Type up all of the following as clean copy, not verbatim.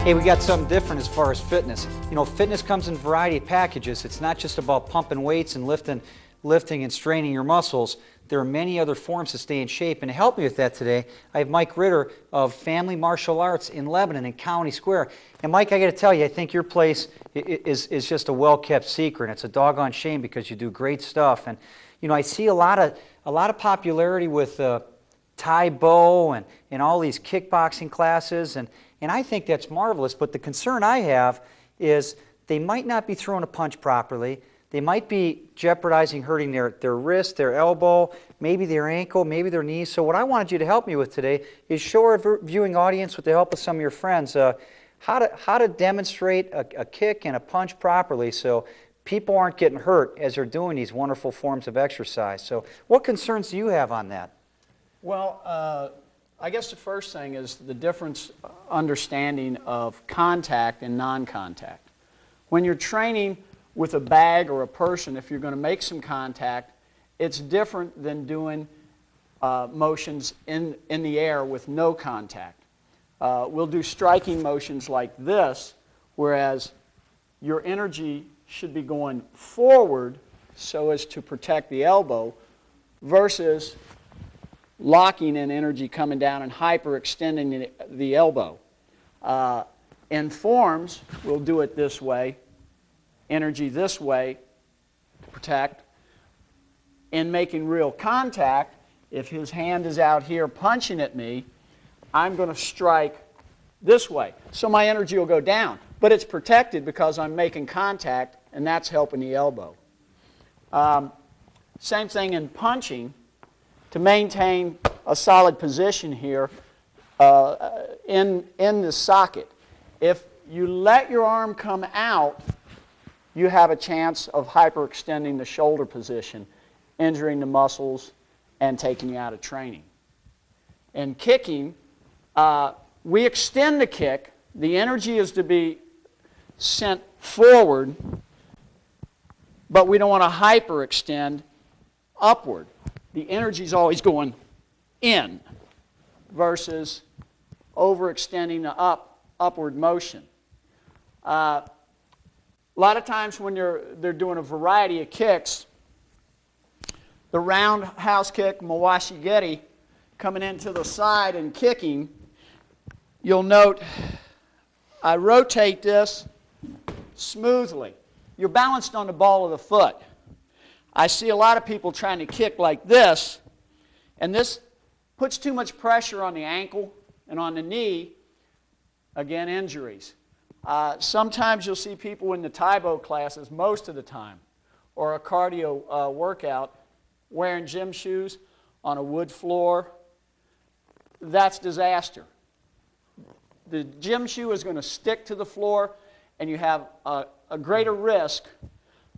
Hey, we got something different as far as fitness. You know, fitness comes in a variety of packages. It's not just about pumping weights and lifting and straining your muscles. There are many other forms to stay in shape. And to help me with that today, I have Mike Ritter of Family Martial Arts in Lebanon in County Square. And Mike, I got to tell you, I think your place is just a well-kept secret. And it's a doggone shame because you do great stuff. And you know, I see a lot of popularity with Thai Bo and all these kickboxing classes, and I think that's marvelous. But the concern I have is they might not be throwing a punch properly. They might be jeopardizing hurting their wrist, their elbow, maybe their ankle, maybe their knee. So what I wanted you to help me with today is show our viewing audience, with the help of some of your friends, how to demonstrate a kick and a punch properly so people aren't getting hurt as they're doing these wonderful forms of exercise. So what concerns do you have on that? Well, I guess the first thing is the difference understanding of contact and non-contact. When you're training with a bag or a person, if you're going to make some contact, it's different than doing motions in the air with no contact. We'll do striking motions like this, whereas your energy should be going forward so as to protect the elbow, versus locking in energy coming down and hyperextending the elbow. In forms, we'll do it this way, energy this way to protect. In making real contact, if his hand is out here punching at me, I'm going to strike this way. So my energy will go down. But it's protected because I'm making contact, and that's helping the elbow. Same thing in punching. To maintain a solid position here in the socket. If you let your arm come out, you have a chance of hyperextending the shoulder position, injuring the muscles, and taking you out of training. In kicking, we extend the kick. The energy is to be sent forward, but we don't want to hyperextend upward. The energy is always going in versus overextending the upward motion. A lot of times when they're doing a variety of kicks, the roundhouse kick, mawashi-geri, coming into the side and kicking, you'll note I rotate this smoothly. You're balanced on the ball of the foot. I see a lot of people trying to kick like this, and this puts too much pressure on the ankle and on the knee. Again, injuries. Sometimes you'll see people in the Thai Bo classes, most of the time, or a cardio workout, wearing gym shoes on a wood floor. That's disaster. The gym shoe is going to stick to the floor, and you have a greater risk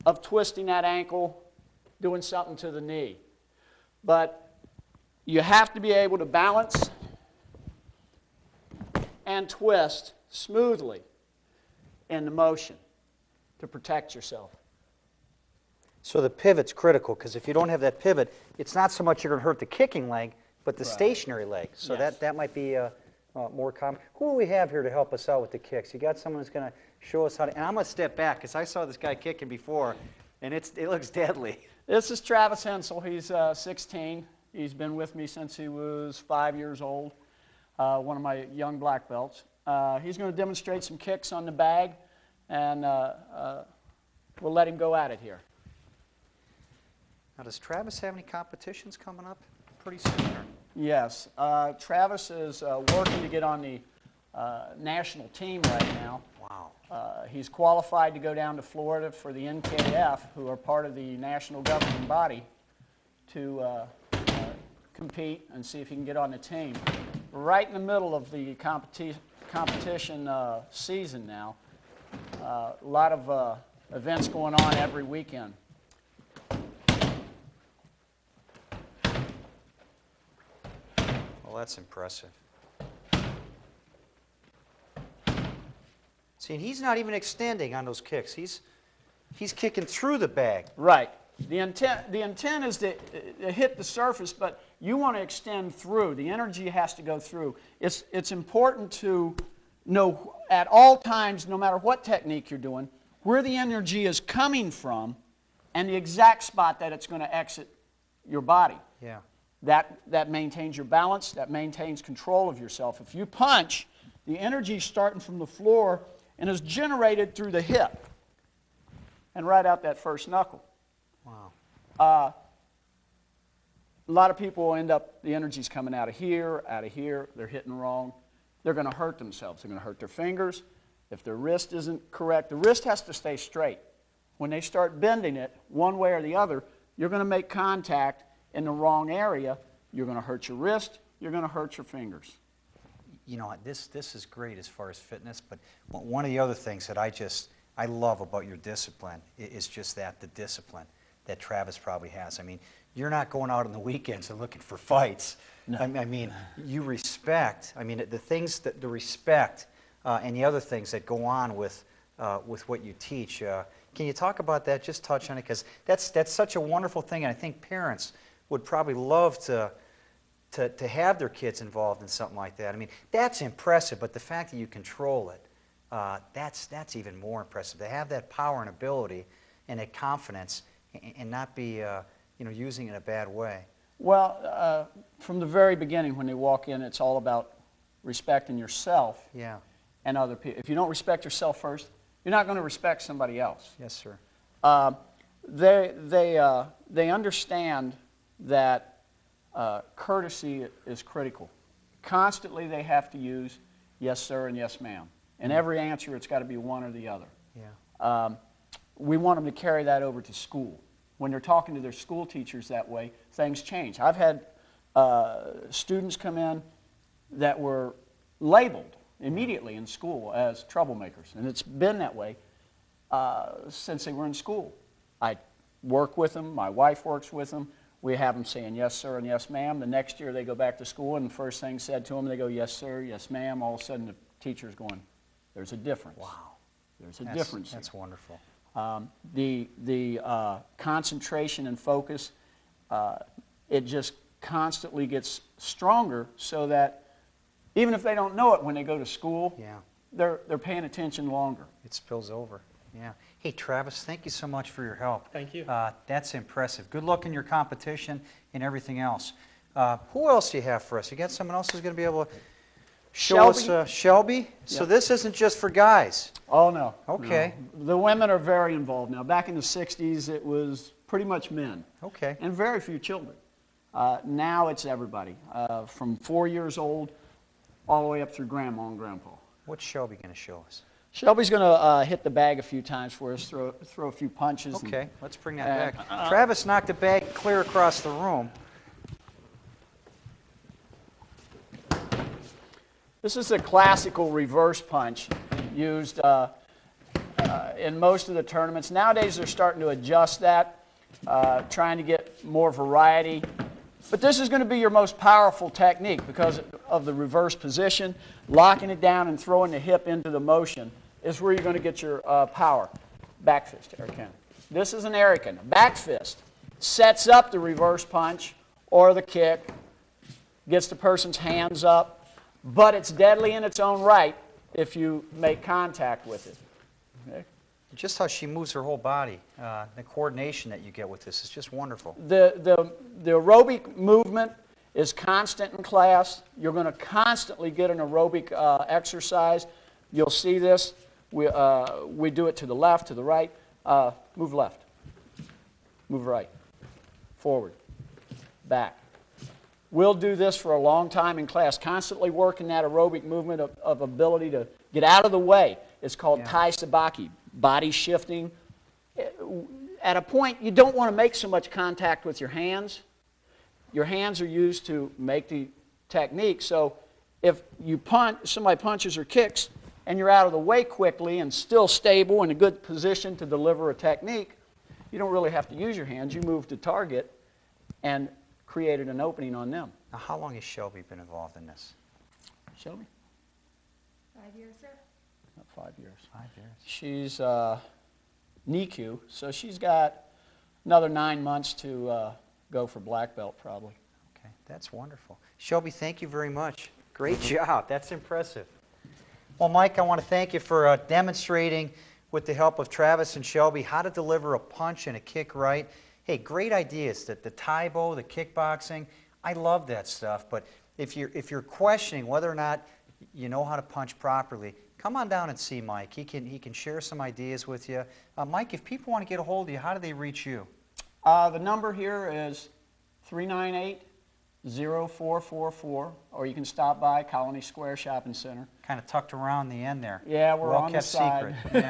of twisting that ankle, doing something to the knee. But you have to be able to balance and twist smoothly in the motion to protect yourself. So the pivot's critical, because if you don't have that pivot, it's not so much you're going to hurt the kicking leg, but the stationary leg. So yes. that might be more common. Who do we have here to help us out with the kicks? You got someone who's going to show us how to, and I'm going to step back, because I saw this guy kicking before, and it looks deadly. This is Travis Hensel. He's 16. He's been with me since he was 5 years old, one of my young black belts. He's going to demonstrate some kicks on the bag, and we'll let him go at it here. Now, does Travis have any competitions coming up pretty soon? Or? Yes. Travis is working to get on the national team right now. Wow. He's qualified to go down to Florida for the NKF, who are part of the national governing body, to compete and see if he can get on the team. We're right in the middle of the competition season now. A lot of events going on every weekend. Well, that's impressive. See, and he's not even extending on those kicks. He's kicking through the bag. Right. The intent is to hit the surface, but you want to extend through. The energy has to go through. It's important to know at all times, no matter what technique you're doing, where the energy is coming from and the exact spot that it's going to exit your body. Yeah. That maintains your balance, that maintains control of yourself. If you punch, the energy is starting from the floor and is generated through the hip and right out that first knuckle. Wow. A lot of people will end up, the energy's coming out of here, they're hitting wrong. They're going to hurt themselves. They're going to hurt their fingers. If their wrist isn't correct, the wrist has to stay straight. When they start bending it one way or the other, you're going to make contact in the wrong area. You're going to hurt your wrist. You're going to hurt your fingers. You know, this is great as far as fitness, but one of the other things that I love about your discipline is just the discipline that Travis probably has. I mean, you're not going out on the weekends and looking for fights. No. I mean, you respect. I mean, the respect and the other things that go on with what you teach. Can you talk about that? Just touch on it, because that's such a wonderful thing, and I think parents would probably love to have their kids involved in something like that. I mean, that's impressive, but the fact that you control it, that's even more impressive. To have that power and ability and that confidence and not be using it in a bad way. Well, from the very beginning when they walk in, it's all about respecting yourself and other people. If you don't respect yourself first, you're not going to respect somebody else. Yes, sir. They understand that courtesy is critical. Constantly they have to use yes, sir, and yes, ma'am. In every answer, it's got to be one or the other. Yeah. We want them to carry that over to school. When they're talking to their school teachers that way, things change. I've had students come in that were labeled immediately in school as troublemakers, and it's been that way since they were in school. I work with them. My wife works with them. We have them saying yes, sir, and yes, ma'am. The next year they go back to school, and the first thing said to them, they go, yes, sir, yes, ma'am. All of a sudden the teacher's going, there's a difference. Wow. There's a difference. That's wonderful. The concentration and focus, it just constantly gets stronger, so that even if they don't know it when they go to school, they're paying attention longer. It spills over. Yeah. Hey, Travis, thank you so much for your help. Thank you. That's impressive. Good luck in your competition and everything else. Who else do you have for us? You got someone else who's going to be able to show us Shelby? So this isn't just for guys. Oh, no. Okay. No. The women are very involved now. Back in the 60s, it was pretty much men. Okay. And very few children. Now it's everybody, from 4 years old all the way up through grandma and grandpa. What's Shelby going to show us? Shelby's going to hit the bag a few times for us, throw a few punches. Okay, let's bring that back. Travis knocked the bag clear across the room. This is a classical reverse punch used in most of the tournaments. Nowadays they're starting to adjust that, trying to get more variety. But this is going to be your most powerful technique because of the reverse position. Locking it down and throwing the hip into the motion is where you're going to get your power. Back fist, Erican. This is an Erican. Back fist sets up the reverse punch or the kick, gets the person's hands up, but it's deadly in its own right if you make contact with it. Okay? Just how she moves her whole body, the coordination that you get with this is just wonderful. The aerobic movement is constant in class. You're going to constantly get an aerobic exercise. You'll see this. We do it to the left, to the right. Move left. Move right. Forward. Back. We'll do this for a long time in class, constantly working that aerobic movement of ability to get out of the way. It's called Tai Sabaki, body shifting. At a point, you don't want to make so much contact with your hands. Your hands are used to make the technique. So if you somebody punches or kicks, and you're out of the way quickly and still stable in a good position to deliver a technique, you don't really have to use your hands. You move to target and created an opening on them. Now, how long has Shelby been involved in this? Shelby? 5 years, sir. About 5 years. 5 years. She's NICU, so she's got another 9 months to go for black belt probably. Okay, that's wonderful. Shelby, thank you very much. Great job. That's impressive. Well, Mike, I want to thank you for demonstrating with the help of Travis and Shelby how to deliver a punch and a kick right. Hey, great ideas, the Taibo, the kickboxing. I love that stuff, but if you're questioning whether or not you know how to punch properly, come on down and see Mike. He can share some ideas with you. Mike, if people want to get a hold of you, how do they reach you? The number here is 398-0444, or you can stop by Colony Square Shopping Center. Kind of tucked around the end there. Yeah, we're on the Well-kept side. secret. Yeah.